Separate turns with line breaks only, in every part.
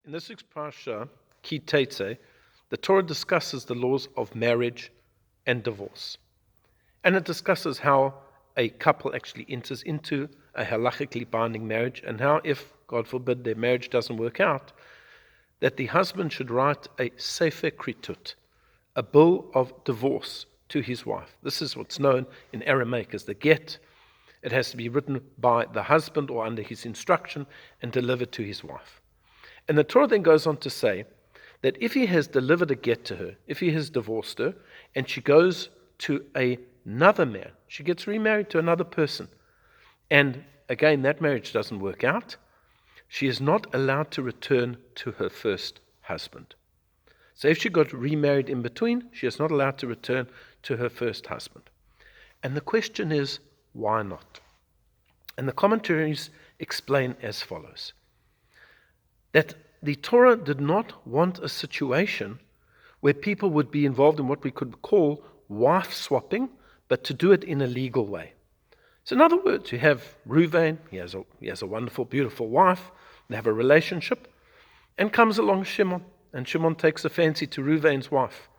In this week's parasha, Teitzei, the Torah discusses the laws of marriage and divorce. And it discusses how a couple actually enters into a halachically binding marriage, and how, if, God forbid, their marriage doesn't work out, that the husband should write a sefer kritut, a bill of divorce, to his wife. This is what's known in Aramaic as the get. It has to be written by the husband or under his instruction and delivered to his wife. And the Torah then goes on to say that if he has delivered a get to her, if he has divorced her, and she goes to another man, she gets remarried to another person, and again that marriage doesn't work out, she is not allowed to return to her first husband. So if she got remarried in between, she is not allowed to return to her first husband. And the question is, why not? And the commentaries explain as follows: that the Torah did not want a situation where people would be involved in what we could call wife swapping, but to do it in a legal way. So in other words, you have Reuven, he has a wonderful, beautiful wife, they have a relationship, and comes along Shimon, and Shimon takes a fancy to Reuven's wife.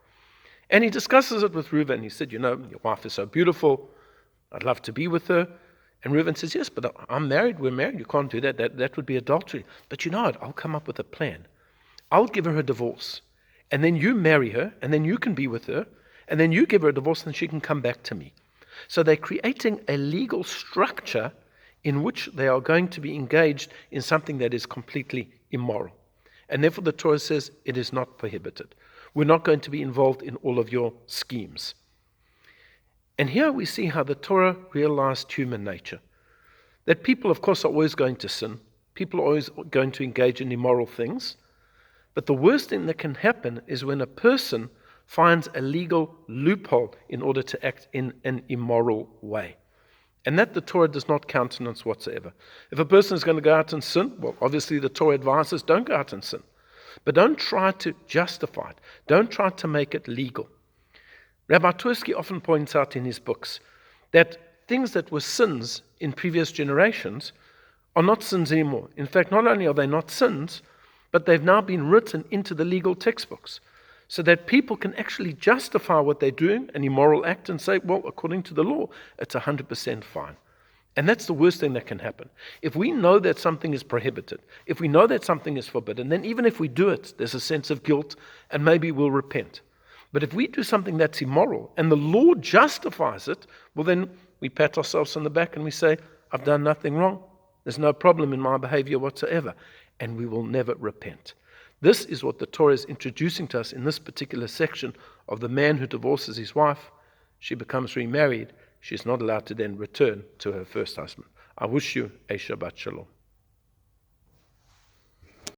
And he discusses it with Reuven. He said, your wife is so beautiful, I'd love to be with her. And Reuven says, yes, but I'm married, we're married, you can't do that, that would be adultery. But you know what, I'll come up with a plan. I'll give her a divorce, and then you marry her, and then you can be with her, and then you give her a divorce, and she can come back to me. So they're creating a legal structure in which they are going to be engaged in something that is completely immoral. And therefore the Torah says it is not prohibited. We're not going to be involved in all of your schemes. And here we see how the Torah realized human nature. That people, of course, are always going to sin. People are always going to engage in immoral things. But the worst thing that can happen is when a person finds a legal loophole in order to act in an immoral way. And that the Torah does not countenance whatsoever. If a person is going to go out and sin, well, obviously the Torah advises don't go out and sin. But don't try to justify it. Don't try to make it legal. Rabbi Tursky often points out in his books that things that were sins in previous generations are not sins anymore. In fact, not only are they not sins, but they've now been written into the legal textbooks so that people can actually justify what they're doing, an immoral act, and say, well, according to the law, it's 100% fine. And that's the worst thing that can happen. If we know that something is prohibited, if we know that something is forbidden, then even if we do it, there's a sense of guilt and maybe we'll repent. But if we do something that's immoral and the law justifies it, well, then we pat ourselves on the back and we say, I've done nothing wrong. There's no problem in my behavior whatsoever. And we will never repent. This is what the Torah is introducing to us in this particular section of the man who divorces his wife. She becomes remarried. She's not allowed to then return to her first husband. I wish you a Shabbat Shalom.